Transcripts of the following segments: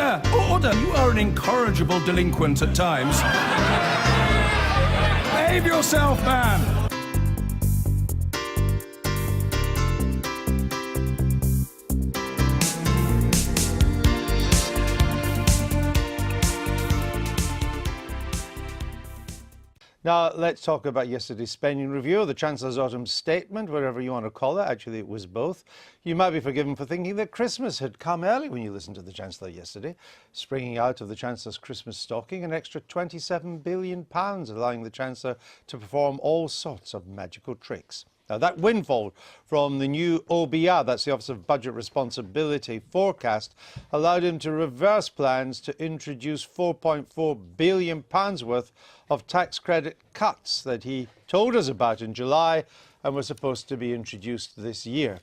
Yeah, order. You are an incorrigible delinquent at times. Behave yourself, man. Now, let's talk about yesterday's spending review, the Chancellor's autumn statement, whatever you want to call it. Actually, it was both. You might be forgiven for thinking that Christmas had come early when you listened to the Chancellor yesterday, springing out of the Chancellor's Christmas stocking an extra £27 billion, allowing the Chancellor to perform all sorts of magical tricks. Now, that windfall from the new OBR, that's the Office of Budget Responsibility forecast, allowed him to reverse plans to introduce £4.4 billion worth of tax credit cuts that he told us about in July and were supposed to be introduced this year.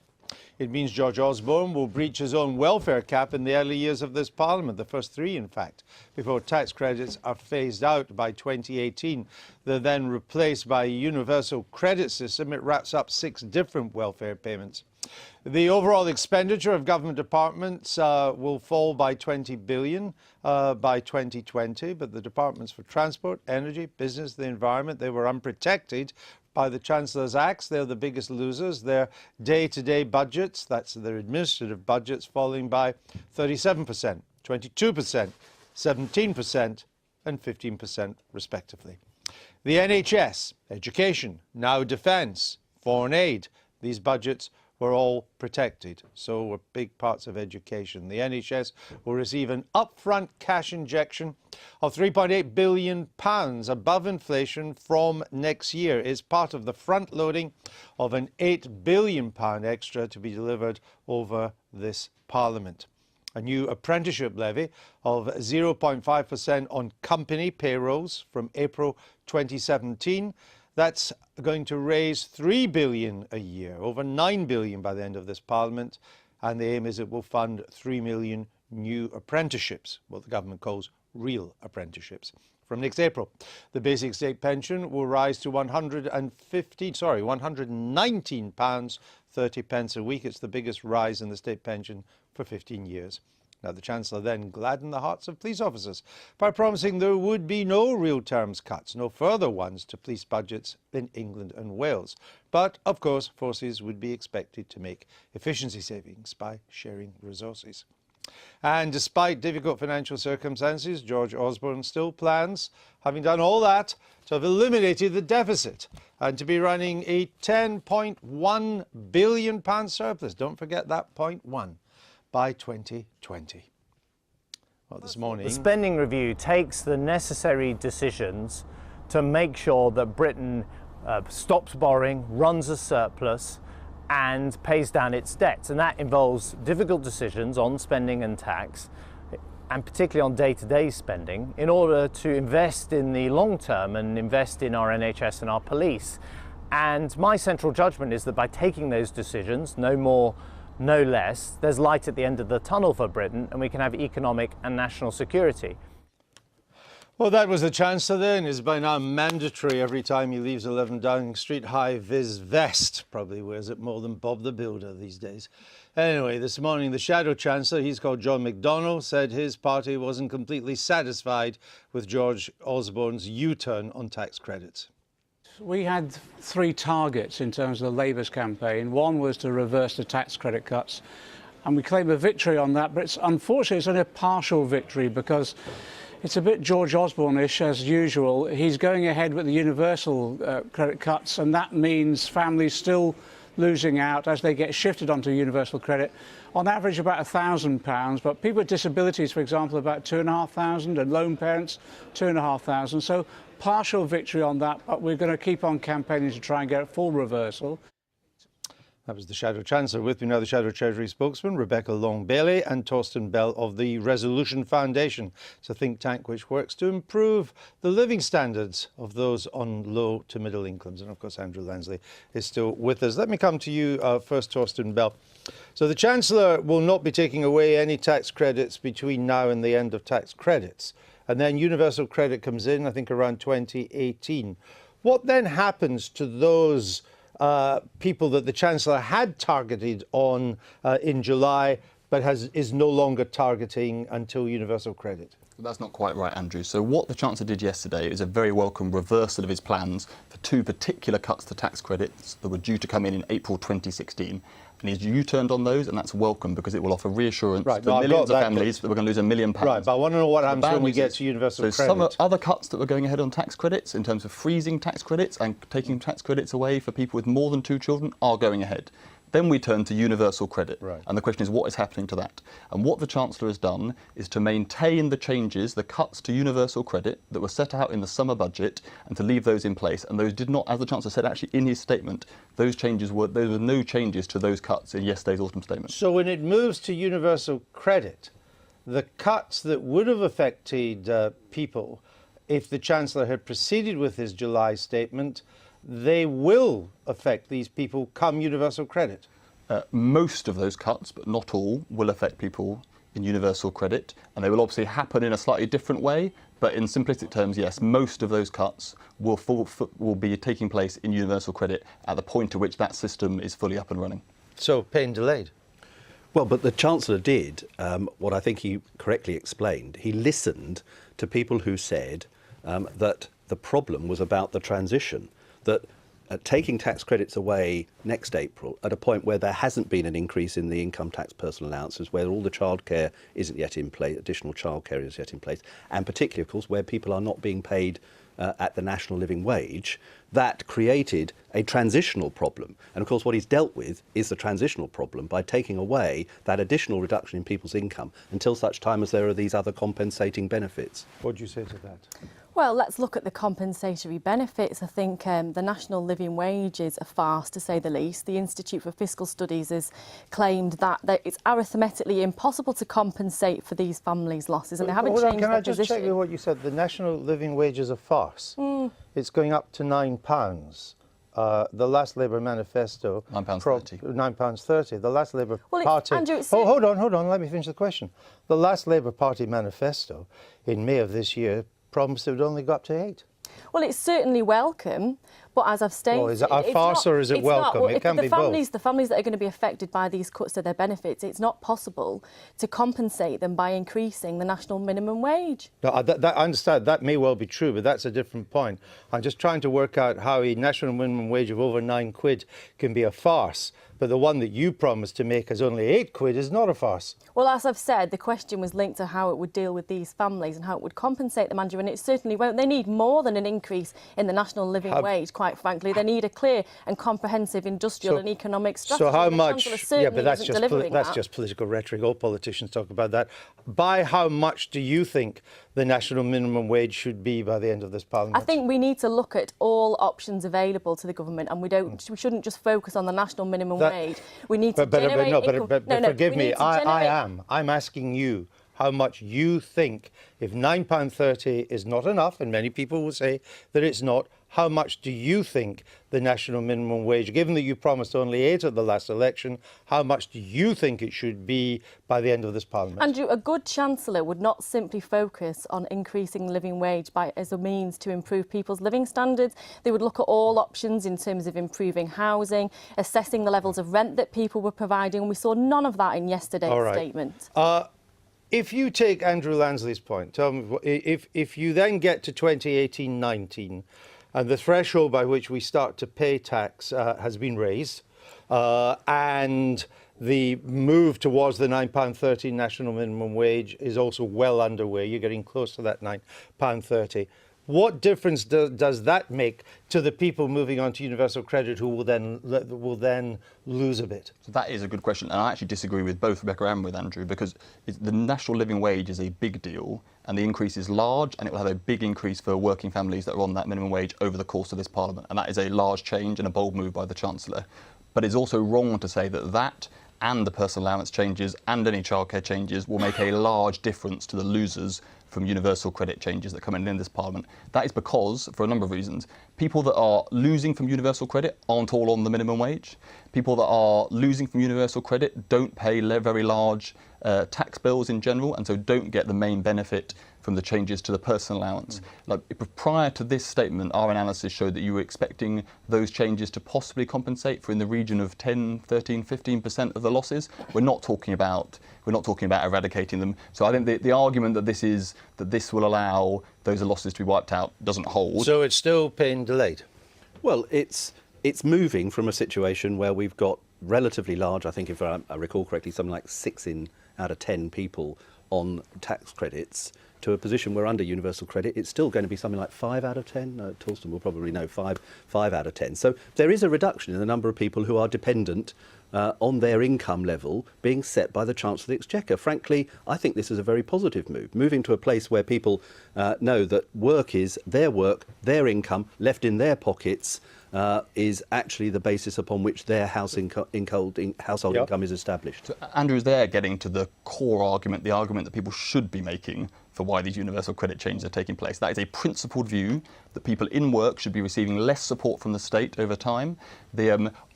It means George Osborne will breach his own welfare cap in the early years of this Parliament, the first three, in fact, before tax credits are phased out by 2018. They're then replaced by a universal credit system. It wraps up 6 different welfare payments. The overall expenditure of government departments will fall by $20 billion by 2020, but the departments for transport, energy, business, the environment, they were unprotected by the Chancellor's acts. They're the biggest losers. Their day-to-day budgets, that's their administrative budgets, falling by 37%, 22%, 17% and 15% respectively. The NHS, education, now defence, foreign aid, these budgets were all protected. So were big parts of education. The NHS will receive an upfront cash injection of £3.8 billion above inflation from next year. It's part of the front loading of an £8 billion extra to be delivered over this Parliament. A new apprenticeship levy of 0.5% on company payrolls from April 2017. That's going to raise £3 billion a year, over £9 billion by the end of this Parliament. And the aim is it will fund 3 million new apprenticeships, what the government calls real apprenticeships. From next April, the basic state pension will rise to £119.30 a week. It's the biggest rise in the state pension for 15 years. Now, the Chancellor then gladdened the hearts of police officers by promising there would be no real terms cuts, no further ones to police budgets in England and Wales. But, of course, forces would be expected to make efficiency savings by sharing resources. And despite difficult financial circumstances, George Osborne still plans, having done all that, to have eliminated the deficit and to be running a £10.1 billion surplus. Don't forget that .1. By 2020. Well, this morning, the spending review takes the necessary decisions to make sure that Britain stops borrowing, runs a surplus and pays down its debts. And that involves difficult decisions on spending and tax, and particularly on day-to-day spending, in order to invest in the long term and invest in our NHS and our police. And my central judgment is that by taking those decisions, no more, no less, there's light at the end of the tunnel for Britain and we can have economic and national security. Well, that was the Chancellor there, and is by now mandatory every time he leaves 11 Downing Street, high-vis vest. Probably wears it more than Bob the Builder these days. Anyway, this morning the Shadow Chancellor, he's called John McDonnell, said his party wasn't completely satisfied with George Osborne's U-turn on tax credits. We had 3 targets in terms of the Labour's campaign. One was to reverse the tax credit cuts, and we claim a victory on that, but unfortunately it's only a partial victory because it's a bit George Osborne-ish as usual. He's going ahead with the universal credit cuts, and that means families still losing out as they get shifted onto universal credit. On average about £1,000, but people with disabilities, for example, about £2,500, and lone parents £2,500. So partial victory on that, but we're going to keep on campaigning to try and get a full reversal. That was the Shadow Chancellor. With me now, the Shadow Treasury spokesman, Rebecca Long-Bailey, and Torsten Bell of the Resolution Foundation. It's a think tank which works to improve the living standards of those on low to middle incomes. And of course, Andrew Lansley is still with us. Let me come to you first, Torsten Bell. So the Chancellor will not be taking away any tax credits between now and the end of tax credits. And then universal credit comes in, I think, around 2018. What then happens to those people that the Chancellor had targeted on in July, but is no longer targeting until universal credit. That's not quite right, Andrew. So what the Chancellor did yesterday is a very welcome reversal of his plans for two particular cuts to tax credits that were due to come in April 2016. And he's U-turned on those, and that's welcome because it will offer reassurance to millions of families that we're going to lose £1 million. Right, but I want to know what happens when we get to universal credit. So some other cuts that were going ahead on tax credits, in terms of freezing tax credits and taking tax credits away for people with more than 2 children, are going ahead. Then we turn to universal credit. Right. And the question is, what is happening to that? And what the Chancellor has done is to maintain the changes, the cuts to universal credit that were set out in the summer budget, and to leave those in place. And those did not, as the Chancellor said actually in his statement, there were no changes to those cuts in yesterday's autumn statement. So when it moves to universal credit, the cuts that would have affected people if the Chancellor had proceeded with his July statement, they will affect these people come universal credit. Most of those cuts, but not all, will affect people in universal credit, and they will obviously happen in a slightly different way, but in simplistic terms, yes, most of those cuts will be taking place in universal credit at the point at which that system is fully up and running. So pain delayed. Well, but the Chancellor did what I think he correctly explained. He listened to people who said that the problem was about the transition, that taking tax credits away next April at a point where there hasn't been an increase in the income tax personal allowances, where all the childcare isn't yet in place, additional childcare isn't yet in place, and particularly, of course, where people are not being paid at the national living wage, that created a transitional problem. And of course, what he's dealt with is the transitional problem by taking away that additional reduction in people's income until such time as there are these other compensating benefits. What do you say to that? Well, let's look at the compensatory benefits. I think the national living wage is a farce, to say the least. The Institute for Fiscal Studies has claimed that it's arithmetically impossible to compensate for these families' losses, and they haven't changed their position. Can I just check with what you said? The national living wage is a farce. It's going up to £9. The last Labour manifesto... £9.30. £9.30. The last Labour Party... Andrew, hold on, let me finish the question. The last Labour Party manifesto in May of this year promised it would only go up to 8. Well, it's certainly welcome, but as I've stated... Well, is it a farce or is it welcome? It can be both. The families that are going to be affected by these cuts to their benefits, it's not possible to compensate them by increasing the national minimum wage. No, I understand. That may well be true, but that's a different point. I'm just trying to work out how a national minimum wage of over £9 can be a farce, but the one that you promised to make as only £8 is not a farce. Well, as I've said, the question was linked to how it would deal with these families and how it would compensate them, Andrew, and it certainly won't. They need more than an increase in the national living wage, quite frankly. They need a clear and comprehensive industrial and economic strategy. So how much... Yeah, but that's just political rhetoric. All politicians talk about that. By how much do you think the national minimum wage should be by the end of this Parliament? I think we need to look at all options available to the government, and we shouldn't just focus on the national minimum wage. We need to generate income. But forgive me, I'm asking you how much you think, if £9.30 is not enough, and many people will say that it's not, how much do you think the national minimum wage, given that you promised only 8 at the last election, how much do you think it should be by the end of this Parliament? Andrew, a good Chancellor would not simply focus on increasing living wage as a means to improve people's living standards. They would look at all options in terms of improving housing, assessing the levels of rent that people were providing, and we saw none of that in yesterday's statement. If you take Andrew Lansley's point, tell me, if you then get to 2018-19 and the threshold by which we start to pay tax has been raised and the move towards the £9.30 national minimum wage is also well underway, you're getting close to that £9.30. What difference does that make to the people moving on to universal credit who will then lose a bit? So that is a good question, and I actually disagree with both Rebecca and with Andrew, because the national living wage is a big deal, and the increase is large, and it will have a big increase for working families that are on that minimum wage over the course of this Parliament, and that is a large change and a bold move by the Chancellor. But it's also wrong to say that and the personal allowance changes and any childcare changes will make a large difference to the losers from universal credit changes that come in this Parliament. That is because, for a number of reasons, people that are losing from universal credit aren't all on the minimum wage. People that are losing from universal credit don't pay very large tax bills in general, and so don't get the main benefit from the changes to the personal allowance. Like, prior to this statement, our analysis showed that you were expecting those changes to possibly compensate for in the region of 10, 13, 15% of the losses. We're not talking about eradicating them. So I think the argument that this will allow those losses to be wiped out doesn't hold. So it's still paying delayed? Well, it's moving from a situation where we've got relatively large, I think if I recall correctly, something like 6 out of 10 people on tax credits, to a position where under universal credit it's still going to be something like 5 out of 10. Torsten will probably know 5 out of 10. So there is a reduction in the number of people who are dependent on their income level being set by the Chancellor of the Exchequer. Frankly, I think this is a very positive move. Moving to a place where people know that work, their income left in their pockets is actually the basis upon which their household income is established. So Andrew's there getting to the core argument, the argument that people should be making for why these universal credit changes are taking place. That is a principled view that people in work should be receiving less support from the state over time.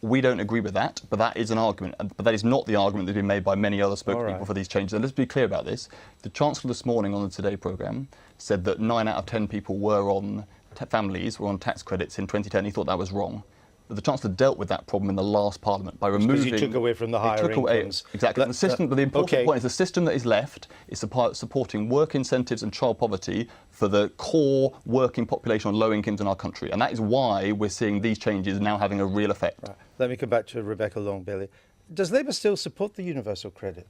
We don't agree with that, but that is an argument. But that is not the argument that's been made by many other spokespeople for these changes. And let's be clear about this. The Chancellor this morning on the Today programme said that 9 out of 10 people families were on tax credits in 2010. He thought that was wrong. But the Chancellor dealt with that problem in the last Parliament by removing... Because he took away from the higher incomes. Exactly. And but the important point is the system that is left is supporting work incentives and child poverty for the core working population on low incomes in our country. And that is why we're seeing these changes now having a real effect. Right. Let me come back to Rebecca Long-Bailey. Does Labour still support the universal credit?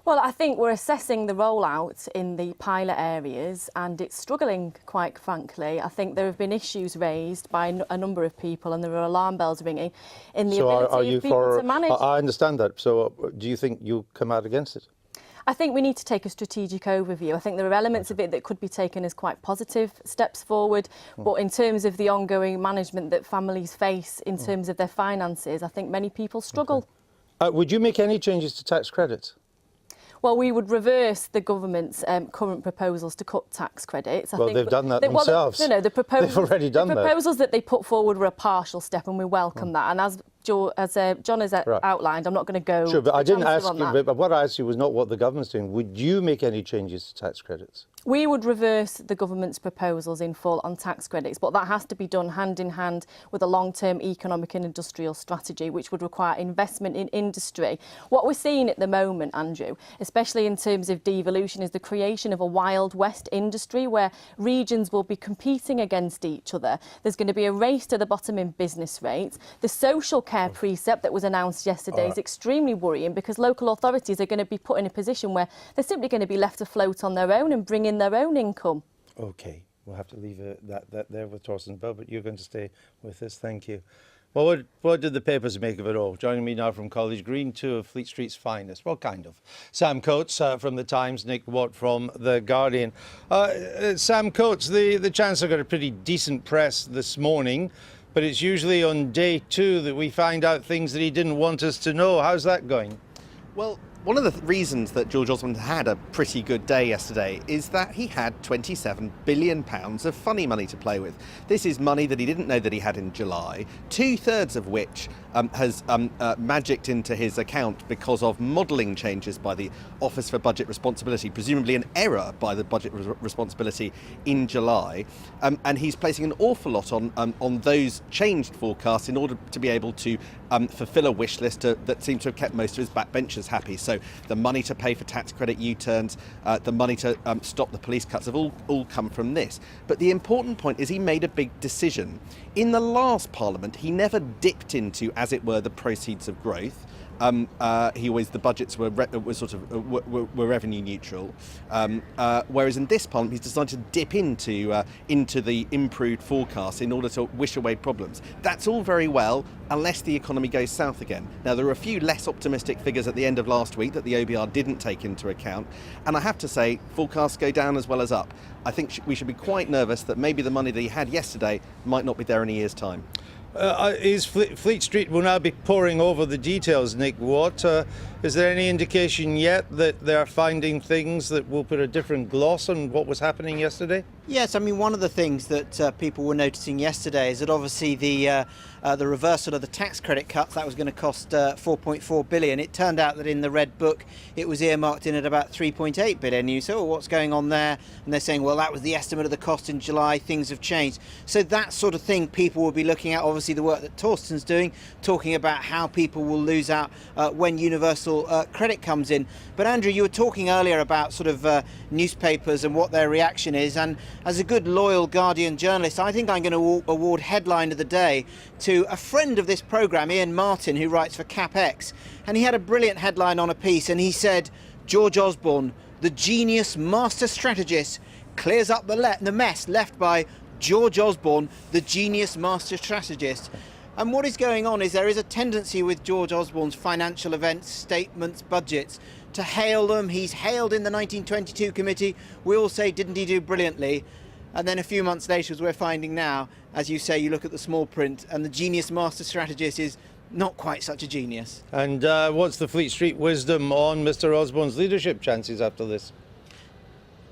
Well, I think we're assessing the rollout in the pilot areas and it's struggling, quite frankly. I think there have been issues raised by a number of people and there are alarm bells ringing in the ability of people to manage. I understand that. So do you think you'll come out against it? I think we need to take a strategic overview. I think there are elements of it that could be taken as quite positive steps forward, but in terms of the ongoing management that families face in terms of their finances, I think many people struggle. Okay. Would you make any changes to tax credits? Well, we would reverse the government's current proposals to cut tax credits. I think they've done that themselves. No, the proposals, they've already done the proposals that they put forward were a partial step, and we welcome that. And as John has outlined, I'm not going to go. Sure, but I didn't ask you. But what I asked you was not what the government's doing. Would you make any changes to tax credits? We would reverse the government's proposals in full on tax credits, but that has to be done hand in hand with a long-term economic and industrial strategy, which would require investment in industry. What we're seeing at the moment, Andrew, especially in terms of devolution, is the creation of a Wild West industry where regions will be competing against each other. There's going to be a race to the bottom in business rates. The social care precept that was announced yesterday is extremely worrying because local authorities are going to be put in a position where they're simply going to be left afloat on their own and bring in their own income. OK, we'll have to leave that there with Torsten Bell, but you're going to stay with us. Thank you. Well, what did the papers make of it all? Joining me now from College Green, 2 of Fleet Street's finest. Well, kind of. Sam Coates from The Times, Nick Watt from The Guardian. Sam Coates, the Chancellor got a pretty decent press this morning, but it's usually on day 2 that we find out things that he didn't want us to know. How's that going? Well, one of the reasons that George Osborne had a pretty good day yesterday is that he had £27 billion of funny money to play with. This is money that he didn't know that he had in July, 2/3 of which has magicked into his account because of modelling changes by the Office for Budget Responsibility, presumably an error by the Budget Responsibility in July. And he's placing an awful lot on those changed forecasts in order to be able to fulfil a wish list that seems to have kept most of his backbenchers happy. So the money to pay for tax credit U-turns, the money to stop the police cuts have all come from this. But the important point is he made a big decision. In the last Parliament, he never dipped into, as it were, the proceeds of growth. The budgets were revenue neutral, whereas in this Parliament he's decided to dip into the improved forecast in order to wish away problems. That's all very well, unless the economy goes south again. Now, there were a few less optimistic figures at the end of last week that the OBR didn't take into account, and I have to say, forecasts go down as well as up. I think we should be quite nervous that maybe the money that he had yesterday might not be there in a year's time. Fleet Street will now be poring over the details, Nick Watt. Is there any indication yet that they're finding things that will put a different gloss on what was happening yesterday? Yes, I mean, one of the things that people were noticing yesterday is that obviously the reversal of the tax credit cuts, that was going to cost 4.4 billion. It turned out that in the Red Book it was earmarked in at about 3.8 billion. You say, oh, what's going on there? And they're saying, well, that was the estimate of the cost in July, things have changed. So that sort of thing people will be looking at, obviously the work that Torsten's doing, talking about how people will lose out when universal credit comes in. But Andrew, you were talking earlier about sort of newspapers and what their reaction is, and as a good loyal Guardian journalist, I think I'm going to award headline of the day to a friend of this programme, Ian Martin, who writes for CapX, and he had a brilliant headline on a piece, and he said, George Osborne, the genius master strategist, clears up the mess left by George Osborne, the genius master strategist. And what is going on is there is a tendency with George Osborne's financial events, statements, budgets, to hail them. He's hailed in the 1922 committee. We all say, didn't he do brilliantly? And then a few months later, as we're finding now, as you say, you look at the small print and the genius master strategist is not quite such a genius. And what's the Fleet Street wisdom on Mr. Osborne's leadership chances after this?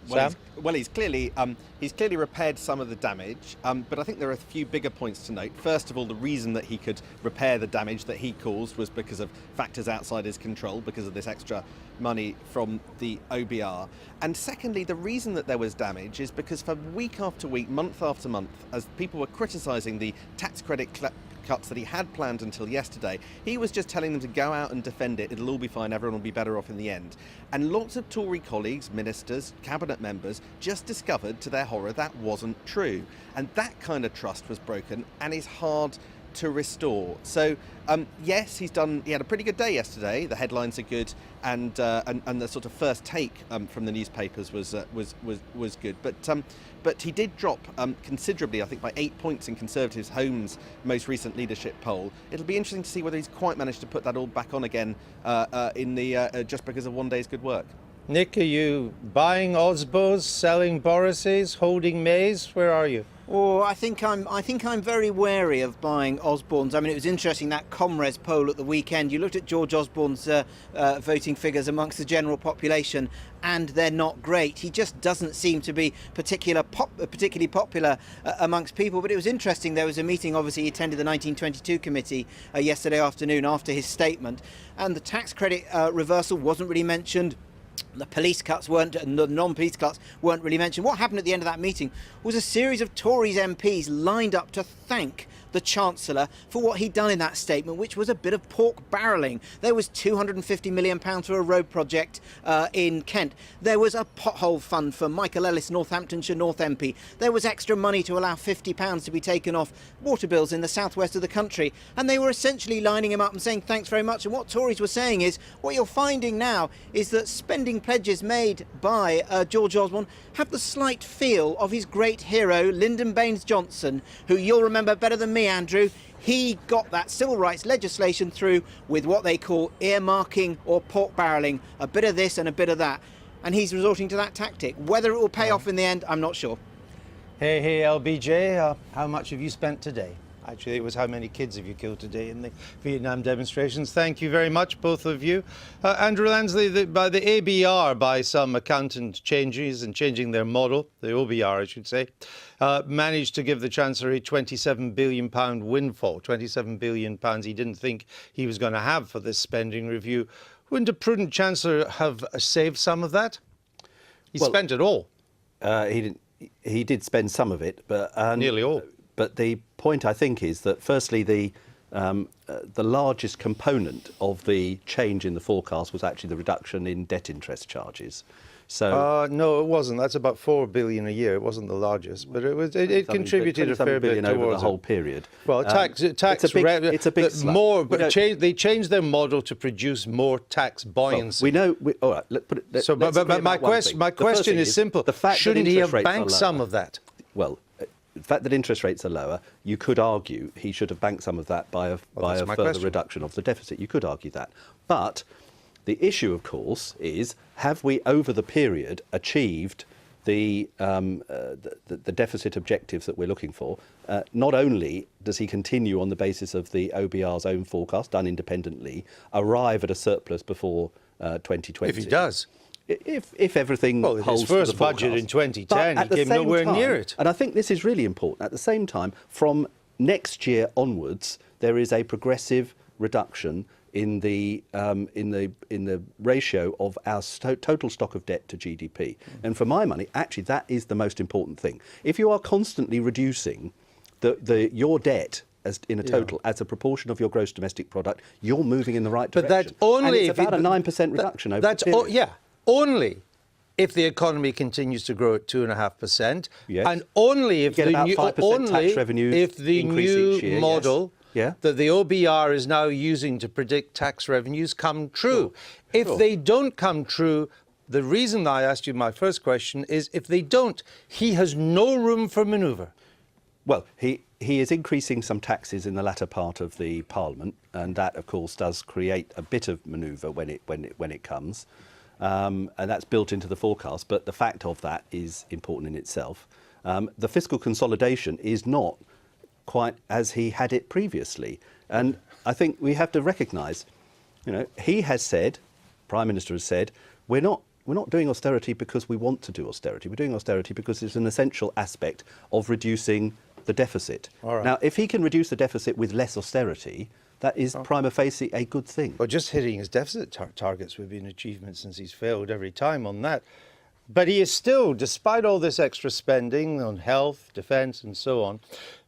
Sam? He's clearly repaired some of the damage, but I think there are a few bigger points to note. First of all, the reason that he could repair the damage that he caused was because of factors outside his control, because of this extra money from the OBR. And secondly, the reason that there was damage is because for week after week, month after month, as people were criticising the tax credit cuts that he had planned until yesterday, he was just telling them to go out and defend it. It'll all be fine. Everyone will be better off in the end. And lots of Tory colleagues, ministers, cabinet members just discovered to their horror that wasn't true. And that kind of trust was broken and is hard to restore. So yes, he had a pretty good day yesterday. The headlines are good, and the sort of first take from the newspapers was good. But he did drop considerably, I think, by 8 points in Conservatives' Home's most recent leadership poll. It'll be interesting to see whether he's quite managed to put that all back on again just because of one day's good work. Nick, are you buying Osbos, selling Boris's, holding Mays? Where are you? Oh, I think I'm very wary of buying Osborne's. I mean, it was interesting, that Comres poll at the weekend. You looked at George Osborne's voting figures amongst the general population, and they're not great. He just doesn't seem to be particularly popular amongst people. But it was interesting. There was a meeting. Obviously, he attended the 1922 committee yesterday afternoon after his statement, and the tax credit reversal wasn't really mentioned. The police cuts weren't, and the non-police cuts weren't really mentioned. What happened at the end of that meeting was a series of Tories MPs lined up to thank the Chancellor for what he'd done in that statement, which was a bit of pork barrelling. There was £250 million for a road project in Kent. There was a pothole fund for Michael Ellis, Northamptonshire North MP. There was extra money to allow £50 to be taken off water bills in the southwest of the country. And they were essentially lining him up and saying thanks very much. And what Tories were saying is, what you're finding now is that spending pledges made by George Osborne have the slight feel of his great hero, Lyndon Baines Johnson, who you'll remember better than me, Andrew. He got that civil rights legislation through with what they call earmarking or pork barrelling, a bit of this and a bit of that. And he's resorting to that tactic. Whether it will pay off in the end, I'm not sure. Hey, LBJ, how much have you spent today? Actually, it was how many kids have you killed today in the Vietnam demonstrations. Thank you very much, both of you. Andrew Lansley, by the ABR, by some accountant changes and changing their model, the OBR, I should say, managed to give the Chancellor a £27 billion windfall, £27 billion he didn't think he was going to have for this spending review. Wouldn't a prudent Chancellor have saved some of that? He spent it all. He did spend some of it, but nearly all. But the point, I think, is that firstly, the largest component of the change in the forecast was actually the reduction in debt interest charges. So no, it wasn't. That's about £4 billion a year. It wasn't the largest, but it contributed a fair bit over towards the whole period. Well, it's a big slump. More, but they changed their model to produce more tax buoyancy. Well, we know. All right. But my question is simple. Shouldn't he have banked some of that? Well, the fact that interest rates are lower, you could argue he should have banked some of that by a further reduction of the deficit. You could argue that. But the issue, of course, is have we, over the period, achieved the deficit objectives that we're looking for, not only does he continue on the basis of the OBR's own forecast, done independently, arrive at a surplus before 2020. If he does. If everything holds his to the first budget forecast. in 2010, But he came nowhere near it. And I think this is really important. At the same time, from next year onwards, there is a progressive reduction in the ratio of our total stock of debt to GDP. And for my money, actually, that is the most important thing. If you are constantly reducing your debt as in a total as a proportion of your gross domestic product, you're moving in the right direction. But that's only and it's about a 9% reduction over the period. Only if the economy continues to grow at 2.5%, Yes. and only if You get the about new 5% tax revenues if the increase new each year, model yes. that the OBR is now using to predict tax revenues come true. If they don't come true, the reason I asked you my first question is if they don't, he has no room for manoeuvre. Well, he is increasing some taxes in the latter part of the Parliament, and that, of course, does create a bit of manoeuvre when it comes, and that's built into the forecast. But the fact of that is important in itself. The fiscal consolidation is not quite as he had it previously, and I think we have to recognise, he has said, Prime Minister has said, we're not doing austerity because we want to do austerity. We're doing austerity because it's an essential aspect of reducing the deficit. All right. Now, if he can reduce the deficit with less austerity, that is prima facie a good thing. Well, just hitting his deficit targets would be an achievement since he's failed every time on that. But he is still, despite all this extra spending on health, defence and so on,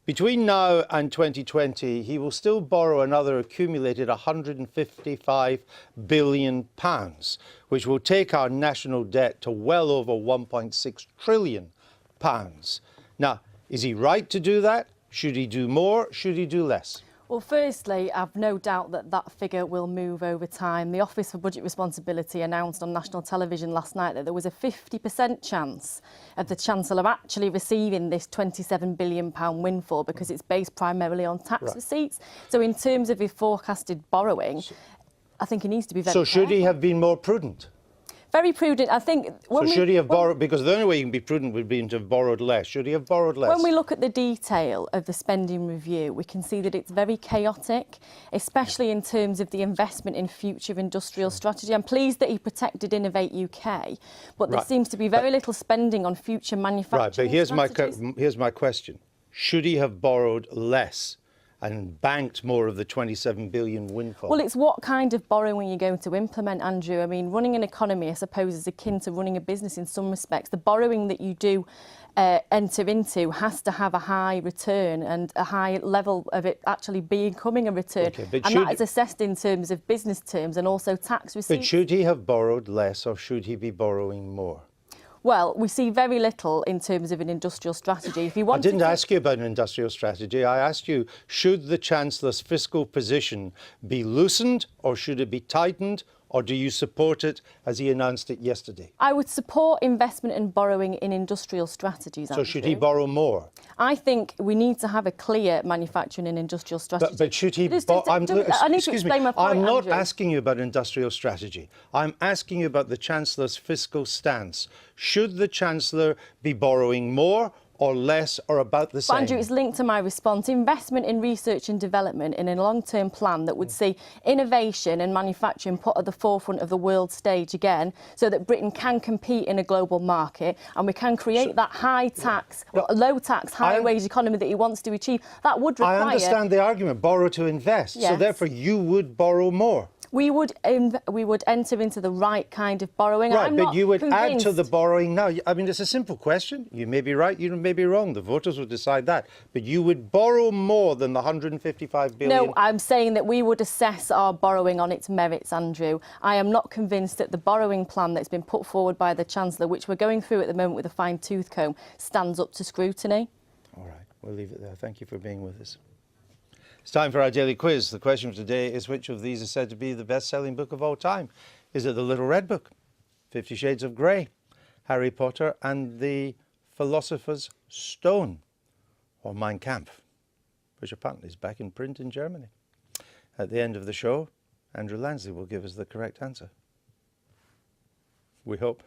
between now and 2020, he will still borrow another accumulated £155 billion, which will take our national debt to well over £1.6 trillion. Now, is he right to do that? Should he do more? Should he do less? Well, firstly, I've no doubt that that figure will move over time. The Office for Budget Responsibility announced on national television last night that there was a 50% chance of the Chancellor actually receiving this £27 billion windfall because it's based primarily on tax receipts. So in terms of his forecasted borrowing, I think he needs to be very So should he careful. have been more prudent? Very prudent. I think... Should he have borrowed... Because the only way he can be prudent would be to have borrowed less. Should he have borrowed less? When we look at the detail of the spending review, we can see that it's very chaotic, especially in terms of the investment in future industrial strategy. I'm pleased that he protected Innovate UK, but there seems to be very little spending on future manufacturing strategies. Here's my question. Should he have borrowed less and banked more of the 27 billion windfall? Well, it's what kind of borrowing you're going to implement, Andrew. I mean, running an economy, I suppose, is akin to running a business in some respects. The borrowing that you do enter into has to have a high return and a high level of it actually becoming a return. Okay, and that is assessed in terms of business terms and also tax receipts. But should he have borrowed less or should he be borrowing more? Well, we see very little in terms of an industrial strategy. If you I didn't ask you about an industrial strategy. I asked you, should the Chancellor's fiscal position be loosened or should it be tightened, or do you support it as he announced it yesterday? I would support investment and borrowing in industrial strategies, Andrew. So should he borrow more? I think we need to have a clear manufacturing and industrial strategy. But should he... I need to explain my point, I'm not Andrew. asking you about industrial strategy. I'm asking you about the Chancellor's fiscal stance. Should the Chancellor be borrowing more or less or about the same? Andrew, it's linked to my response. Investment in research and development in a long-term plan that would see innovation and manufacturing put at the forefront of the world stage again so that Britain can compete in a global market and we can create that high tax, low tax, high wage economy that he wants to achieve. That would require... I understand the argument, borrow to invest. Yes. So therefore you would borrow more. We would enter into the right kind of borrowing. Right, I'm but not you would add to convinced. the borrowing now. I mean, it's a simple question. You may be right, you may be wrong. The voters will decide that. But you would borrow more than the 155 billion. No, I'm saying that we would assess our borrowing on its merits, Andrew. I am not convinced that the borrowing plan that's been put forward by the Chancellor, which we're going through at the moment with a fine-tooth comb, stands up to scrutiny. All right, we'll leave it there. Thank you for being with us. It's time for our daily quiz. The question of today is, which of these is said to be the best-selling book of all time? Is it The Little Red Book, 50 Shades of Grey, Harry Potter and the Philosopher's Stone, or Mein Kampf, which apparently is back in print in Germany? At the end of the show, Andrew Lansley will give us the correct answer. We hope.